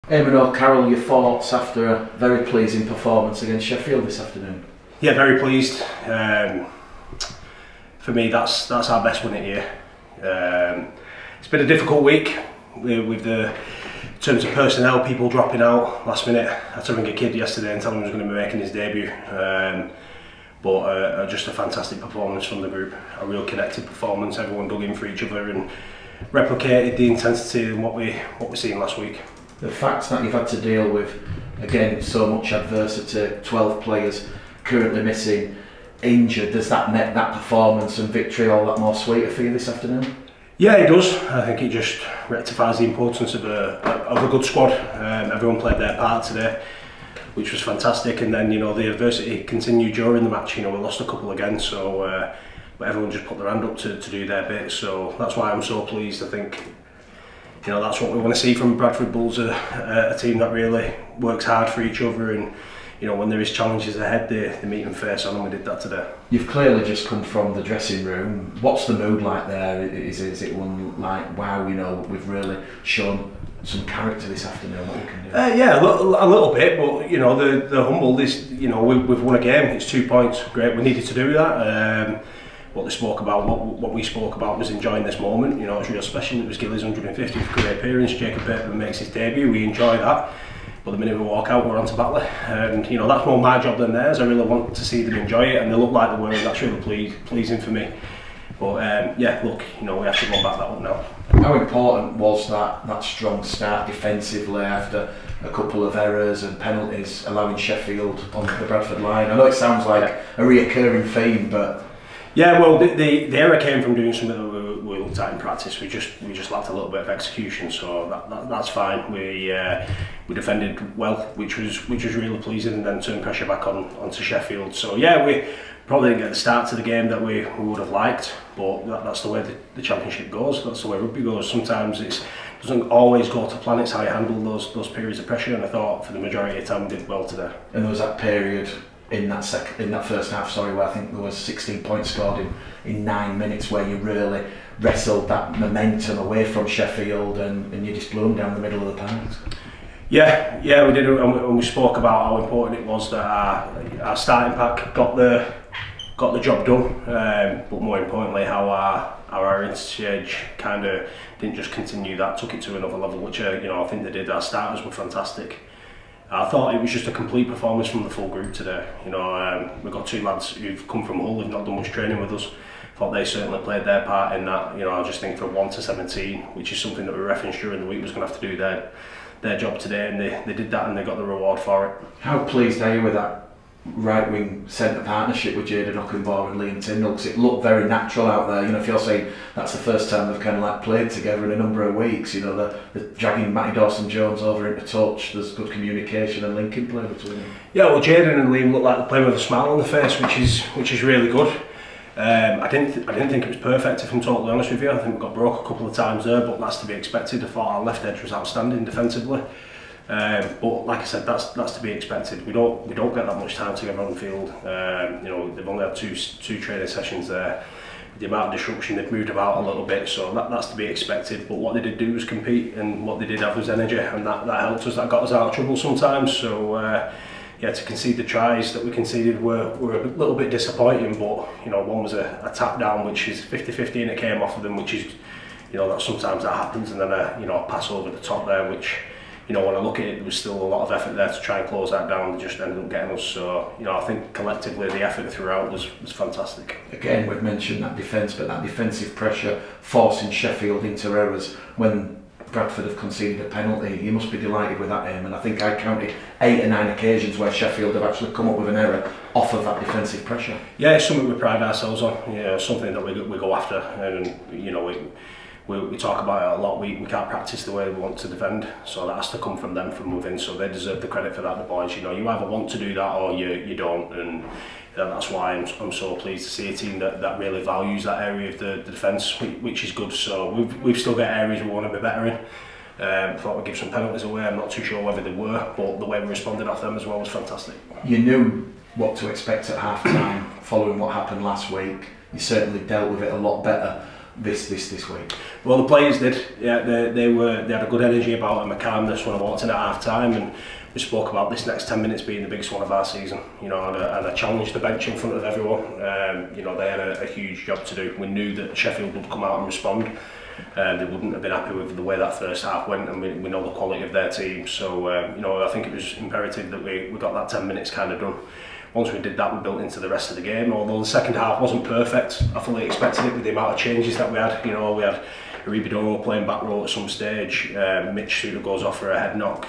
Eamon O'Carroll, your thoughts after a very pleasing performance against Sheffield this afternoon? Yeah, very pleased. For me, that's our best win of the year. It's been a difficult week with the in terms of personnel, people dropping out last minute. I had to ring a kid yesterday and tell him he was going to be making his debut. But just a fantastic performance from the group, a real connected performance. Everyone dug in for each other and replicated the intensity in what we're seeing last week. The fact that you've had to deal with, again, so much adversity, 12 players currently missing, injured, does that make that performance and victory all that more sweeter for you this afternoon? Yeah, it does. I think it just rectifies the importance of a good squad. Everyone played their part today, which was fantastic. And then, the adversity continued during the match. We lost a couple again, so but everyone just put their hand up to do their bit. So that's why I'm so pleased. I think, that's what we want to see from Bradford Bulls, a team that really works hard for each other, and when there is challenges ahead, they meet and face on, and we did that today. You've clearly just come from the dressing room. What's the mood like there? Is it one like, wow, we've really shown some character this afternoon, what we can do? Yeah, a little bit, but the humble is, we've won a game. It's 2 points. Great, we needed to do that. What they spoke about, what we spoke about was enjoying this moment. It's real special. It was Gilly's 150th career appearance. Jacob Bateman makes his debut. We enjoy that. But the minute we walk out, we're on to Batley, and that's more my job than theirs. I really want to see them enjoy it, and they look like they were, and that's really pleasing for me. But yeah, look, we have to go back that up now. How important was that strong start defensively after a couple of errors and penalties, allowing Sheffield on the Bradford line? I know it sounds like a reoccurring theme, but yeah, well, the error came from doing something that we looked at in practice. We just lacked a little bit of execution, so that's fine. We defended well, which was really pleasing, and then turned pressure back onto Sheffield. So yeah, we probably didn't get the start to the game that we would have liked, but that's the way the championship goes. That's the way rugby goes. Sometimes it doesn't always go to plan. It's how you handle those periods of pressure, and I thought for the majority of the time we did well today. And there was that period in that first half, where I think there was 16 points scored in 9 minutes, where you really wrestled that momentum away from Sheffield, and you just blew them down the middle of the park. Yeah, we did, and we spoke about how important it was that our starting pack got the job done, but more importantly how our interchange kind of didn't just continue that, took it to another level, which I think they did. Our starters were fantastic. I thought it was just a complete performance from the full group today. We've got 2 lads who've come from Hull, who've not done much training with us. Thought they certainly played their part in that. I just think from 1 to 17, which is something that we referenced during the week, was going to have to do their job today, and they did that, and they got the reward for it. How pleased are you with that right wing centre partnership with Jayden Ockenbaugh and Liam Tyndall? Because it looked very natural out there. If you're saying that's the first time they've kind of like played together in a number of weeks, the dragging Matty Dawson-Jones over into touch, there's good communication and linking play between them. Yeah, well, Jayden and Liam look like they're playing with a smile on their face, which is really good. I didn't think it was perfect, if I'm totally honest with you. I think we got broke a couple of times there, but that's to be expected. I thought our left edge was outstanding defensively. But like I said, that's to be expected. We don't get that much time together on the field. They've only had two training sessions there. The amount of disruption, they've moved about a little bit, so that's to be expected. But what they did do was compete, and what they did have was energy, and that helped us. That got us out of trouble sometimes. So to concede the tries that we conceded were a little bit disappointing. But one was a tap down, which is 50-50, and it came off of them, which is that sometimes that happens, and then a pass over the top there, which. When I look at it, there was still a lot of effort there to try and close that down. They just ended up getting us. So, I think collectively the effort throughout was fantastic. Again, we've mentioned that defence, but that defensive pressure forcing Sheffield into errors when Bradford have conceded a penalty. You must be delighted with that, Eamon. I think I counted 8 or 9 occasions where Sheffield have actually come up with an error off of that defensive pressure. Yeah, it's something we pride ourselves on. Something that we go after, and we talk about it a lot. We can't practice the way we want to defend, so that has to come from them from within. So they deserve the credit for that. The boys, you either want to do that or you don't, and that's why I'm so pleased to see a team that really values that area of the defence, which is good. So we've still got areas we want to be better in. I thought we'd give some penalties away. I'm not too sure whether they were, but the way we responded off them as well was fantastic. You knew what to expect at half time following what happened last week. You certainly dealt with it a lot better. this week? Well, the players did. Yeah, they had a good energy about them, a calmness when I walked in at half time, and we spoke about this next 10 minutes being the biggest one of our season. You know, and I challenged the bench in front of everyone. You know, they had a huge job to do. We knew that Sheffield would come out and respond. They wouldn't have been happy with the way that first half went, and we know the quality of their team. So you know, I think it was imperative that we got that 10 minutes kind of done. Once we did that, we built into the rest of the game. Although the second half wasn't perfect, I fully expected it with the amount of changes that we had. You know, we had Eamon playing back row at some stage. Mitch Suter goes off for a head knock.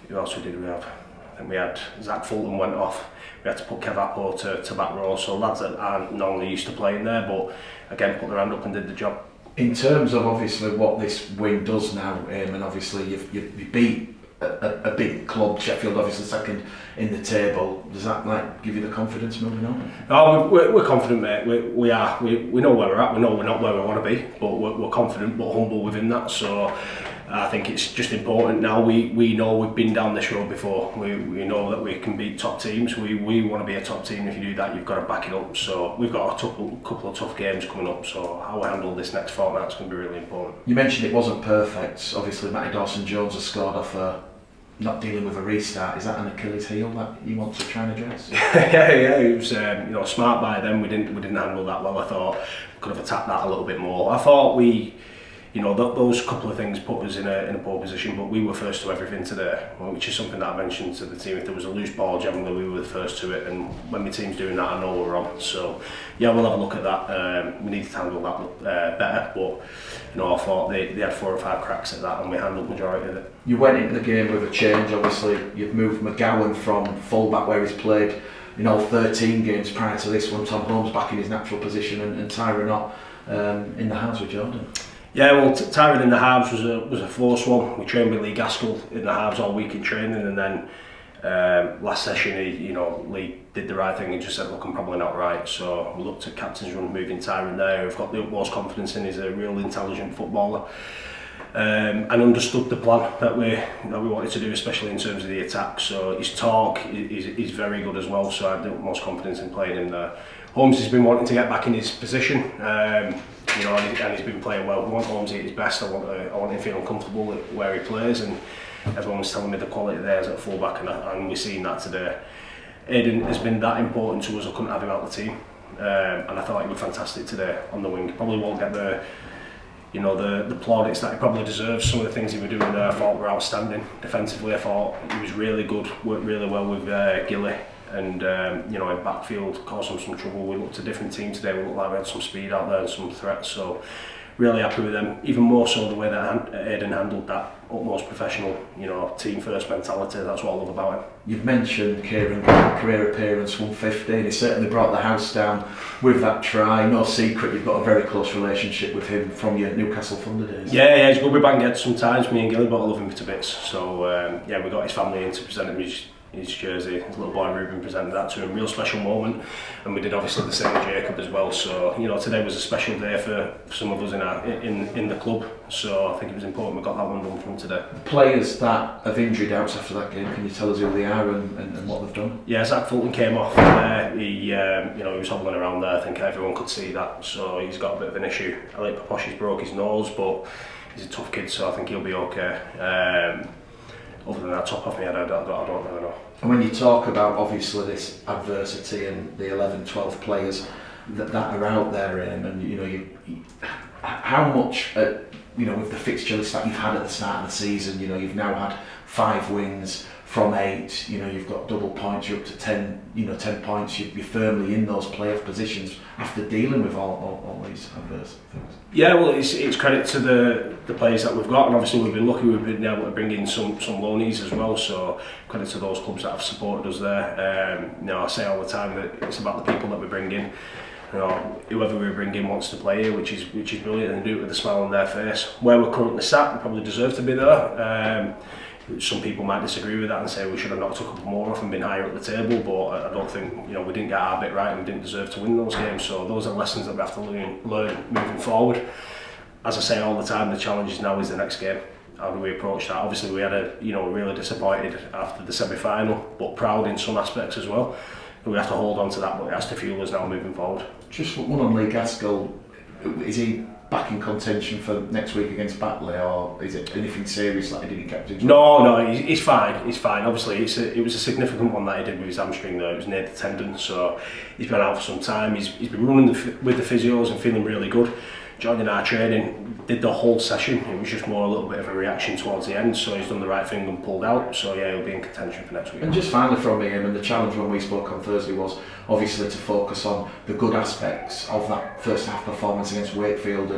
Who else did we have? I think we had Zach Fulton went off. We had to put Kev Appo to back row. So lads that aren't normally used to playing there, but again put their hand up and did the job. In terms of obviously what this win does now, and obviously you beat a big club, Sheffield obviously second in the table. Does that like give you the confidence moving on? Oh, we're confident, mate. We know where we're at. We know we're not where we want to be, but we're confident but humble within that. So I think it's just important now. We know we've been down this road before. We know that we can beat top teams. We want to be a top team. If you do that, you've got to back it up. So we've got a couple of tough games coming up. So how we handle this next fortnight is going to be really important. You mentioned it wasn't perfect. Obviously, Matty Dawson-Jones has scored off not dealing with a restart. Is that an Achilles heel that you want to try and address? yeah, it was you know, smart by them. We didn't handle that well. I thought we could have attacked that a little bit more. I thought you know, those couple of things put us in a poor position, but we were first to everything today, which is something that I mentioned to the team. If there was a loose ball, generally we were the first to it, and when my team's doing that, I know we're on. So yeah, we'll have a look at that. We need to handle that better, but you know, I thought they had 4 or 5 cracks at that, and we handled the majority of it. You went into the game with a change. Obviously, you've moved McGowan from full-back where he's played, you know, 13 games prior to this one. Tom Holmes back in his natural position, and Tyra not in the halves with Jordan. Yeah, well, Tyrone in the halves was a forced one. We trained with Lee Gaskell in the halves all week in training, and then last session, Lee did the right thing and just said, look, I'm probably not right. So we looked at captain's run, moving Tyrone there. We've got the utmost confidence in. He's a real intelligent footballer, and understood the plan that we wanted to do, especially in terms of the attack. So his talk is very good as well. So I have the utmost confidence in playing him there. Holmes has been wanting to get back in his position. You know, and he's been playing well. We want Holmes at his best. I want him feeling comfortable where he plays, and everyone was telling me the quality there is at fullback, and we've seen that today. Aiden has been that important to us. I couldn't have him out of the team, and I felt like he was fantastic today on the wing. Probably won't get the plaudits that he probably deserves. Some of the things he was doing there, I thought were outstanding. Defensively, I thought he was really good. Worked really well with Gilly. And in backfield caused them some trouble. We looked at a different team today. We looked like we had some speed out there and some threats. So really happy with them. Even more so the way that Aiden handled that utmost professional, team first mentality. That's what I love about him. You've mentioned Kieran, career appearance 150, and he certainly brought the house down with that try. No secret, you've got a very close relationship with him from your Newcastle Thunder days. Yeah, he's good with bang heads sometimes. Me and Gilly, but I love him to bits. So we got his family in to present him his jersey. His little boy Ruben presented that to him. Real special moment, and we did obviously the same with Jacob as well. So today was a special day for some of us in the club. So I think it was important we got that one done from today. Players that have injury doubts after that game, can you tell us who they are and what they've done? Yeah, Zach Fulton came off there. He was hobbling around there. I think everyone could see that. So he's got a bit of an issue. Alec Paposhi's broke his nose, but he's a tough kid, so I think he'll be okay. Other than that, top off my head, I don't really know. And when you talk about obviously this adversity and the 11, 12 players that are out there, and how much with the fixture list that you've had at the start of the season, you've now had 5 wins from 8. You've got double points. You're up to 10. 10 points. You're firmly in those playoff positions after dealing with all these adverse things. Yeah, well, it's credit to the players that we've got, and obviously we've been lucky. We've been able to bring in some loanees as well. So credit to those clubs that have supported us there. I say all the time that it's about the people that we bring in. Whoever we bring in wants to play here, which is brilliant, and do it with a smile on their face. Where we're currently sat, we probably deserve to be there. Some people might disagree with that and say we should have knocked a couple more off and been higher up the table, but I don't think we didn't get our bit right and we didn't deserve to win those games. So those are lessons that we have to learn moving forward. As I say all the time, the challenge now is the next game. How do we approach that? Obviously we had really disappointed after the semi-final, but proud in some aspects as well. We have to hold on to that, but it has to fuel us now moving forward. Just one on Lee Gaskell. Is he back in contention for next week against Batley, or is it anything serious like he did in Captain's? No, he's fine. He's fine. Obviously, it was a significant one that he did with his hamstring though. It was near the tendon, so he's been out for some time. He's been running with the physios and feeling really good. Joining our training, did the whole session. It was just more a little bit of a reaction towards the end, so he's done the right thing and pulled out. So yeah, he'll be in contention for next week. And just finally from me, and the challenge when we spoke on Thursday was obviously to focus on the good aspects of that first half performance against Wakefield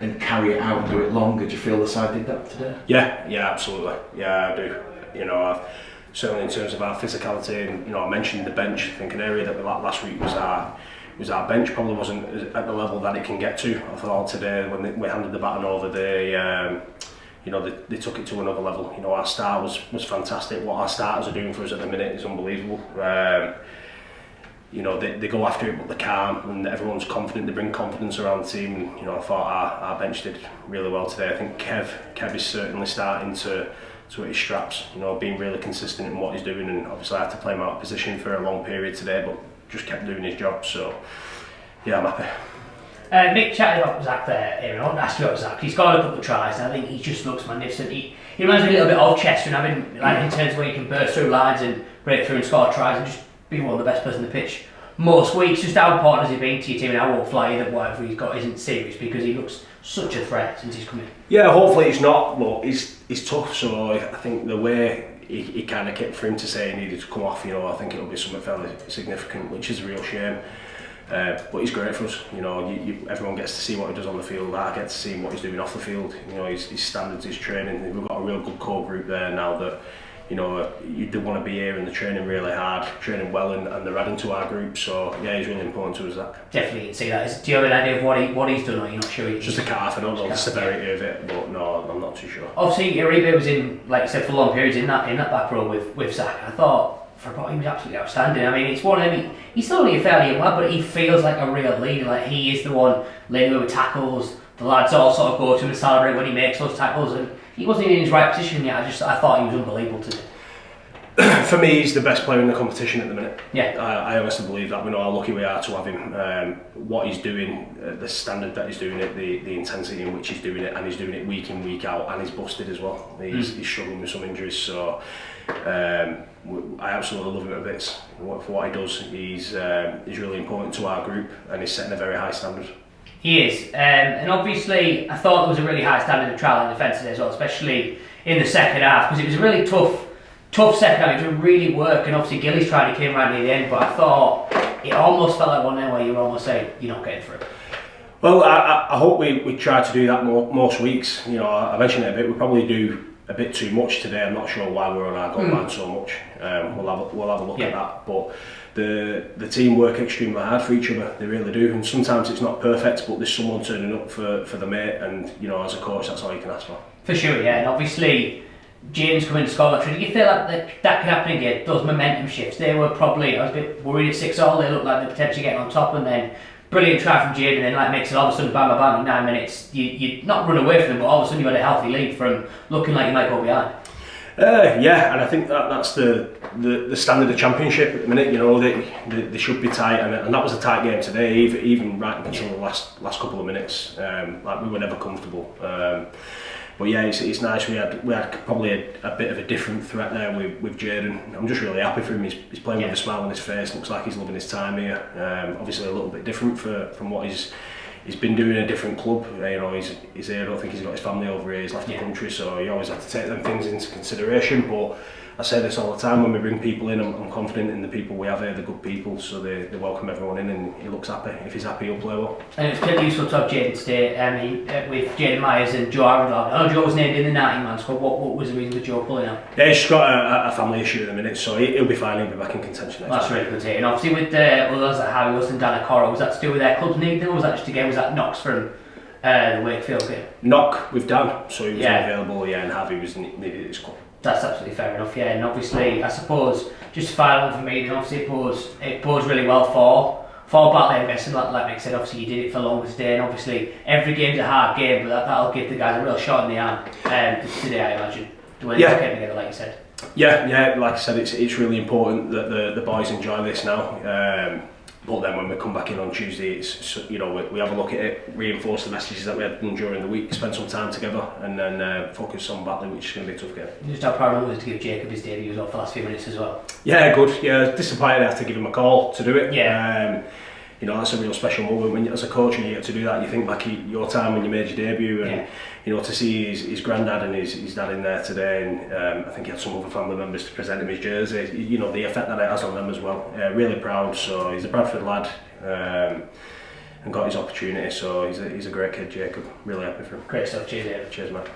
and carry it out and do it longer. Do you feel the side did that today? Yeah, absolutely. Yeah, I do. You know, certainly in terms of our physicality, and you know, I mentioned the bench. I think an area that we lacked last week was our bench probably wasn't at the level that it can get to. I thought today when we handed the baton over, they took it to another level. You know, our start was fantastic. What our starters are doing for us at the minute is unbelievable. You know, they go after it, but they're calm and everyone's confident. They bring confidence around the team. And, you know, I thought our bench did really well today. I think Kev is certainly starting to hit his straps. You know, being really consistent in what he's doing, and obviously I had to play him out of position for a long period today, but just kept doing his job. So yeah, I'm happy. Mick chatted about Zach there, Eamon. I want to ask you about Zach. He's scored a couple of tries and I think he just looks magnificent. He reminds me a little bit of Chester, and having like in terms of where he can burst through lines and break through and score tries and just be one of the best players on the pitch most weeks. Just how important has he been to your team, and I won't fly that whatever he's got isn't serious, because he looks such a threat since he's come in. Yeah, hopefully it's not, but he's tough, so I think the way he kind of kept for him to say he needed to come off, you know, I think it'll be something fairly significant, which is a real shame. But he's great for us. You know, everyone gets to see what he does on the field. I get to see what he's doing off the field. You know, his standards, his training. We've got a real good core group there now that, you know, you do want to be here, and they're training really hard, training well, and they're adding to our group. So yeah, he's really important to us. That definitely you can see that. Do you have an idea of what he's done, or you're not sure? Just a calf. I don't know the severity of it, but no, I'm not too sure. Obviously, Uribe was in, like you said, for long periods in that back row with Zach. I thought for a while he was absolutely outstanding. I mean, it's one of them. He's still only a fairly young lad, but he feels like a real leader. Like he is the one leading with tackles. The lads all sort of go to him and celebrate when he makes those tackles, and he wasn't even in his right position yet. I thought he was unbelievable today. For me, he's the best player in the competition at the minute. Yeah, I honestly believe that. We know how lucky we are to have him. What he's doing, the standard that he's doing it, the intensity in which he's doing it, and he's doing it week in, week out, and he's busted as well. He's struggling with some injuries, so I absolutely love him at bits. For what he does, he's really important to our group, and he's setting a very high standard. He is, and obviously I thought there was a really high standard of trial and defence today as well, especially in the second half, because it was a really tough second half. It didn't really work, and obviously Gillies tried to came right near the end, but I thought it almost felt like one there where you were almost saying you're not getting through. Well, I hope we try to do that most weeks. You know, I mentioned it a bit. We probably do a bit too much today. I'm not sure why we're on our goal line so much. We'll have a look at that, but the team work extremely hard for each other. They really do, and sometimes it's not perfect, but there's someone turning up for the mate, and you know, as a coach, that's all you can ask for. For sure, yeah, and obviously James coming to score that try. Do you feel like that could happen again? Those momentum shifts. They were probably, I was a bit worried at 6-6. They looked like they're potentially getting on top, and then brilliant try from Jaden, and then like makes it all of a sudden bam bam bam in 9 minutes. You not run away from them, but all of a sudden you had a healthy lead from looking like you might go behind. Yeah, and I think that's the standard of championship at the minute. You know, they should be tight, and that was a tight game today. Even right up until the last couple of minutes, like we were never comfortable. But yeah, it's nice. We had probably a bit of a different threat there with Jaden. I'm just really happy for him. He's playing with a smile on his face. Looks like he's loving his time here. Obviously a little bit different from what he's been doing in a different club. You know, he's here. I don't think he's got his family over here. He's left the country, so you always have to take them things into consideration. But I say this all the time when we bring people in. I'm confident in the people we have here. They're good people, so they welcome everyone in, and he looks happy. If he's happy, he'll play well. And it's pretty useful to have Jaden today. With Jaden Myers and Joe Arundel. I know Joe was named in the 90-man squad. What was the reason for Joe pulling out? Yeah, he's got a family issue at the minute, so he'll be fine. He'll be back in contention next That's really good to hear. And obviously with the others like Harry Wilson, Dan Okoro, was that to do with their club's need, or was that just again Knox from the Wakefield game? Knock with Dan, so he was unavailable, and Harvey was needed at his club. That's absolutely fair enough, yeah. And obviously, I suppose, just a final one for me, and obviously it bodes really well for Batley, I'm guessing. Like Mick said, obviously you did it for longest day, and obviously every game's a hard game, but that'll give the guys a real shot in the arm today, I imagine, the way they're getting together, like you said. Yeah, like I said, it's really important that the boys enjoy this now. But then when we come back in on Tuesday, it's, you know, we have a look at it, reinforce the messages that we had done during the week, spend some time together, and then focus on battling, which is going to be a tough game. Just how proud I was to give Jacob his debut as well for the last few minutes as well. Yeah, good. Yeah, disappointed I had to give him a call to do it. Yeah. You know, that's a real special moment when, as a coach, and you get to do that. You think back at your time when you made your debut, and you know, to see his granddad and his dad in there today, and I think he had some other family members to present him his jersey. You know, the effect that it has on them as well. Really proud. So he's a Bradford lad, and got his opportunity. So he's a great kid, Jacob. Really happy for him. Great stuff. Cheers, David. Cheers, mate.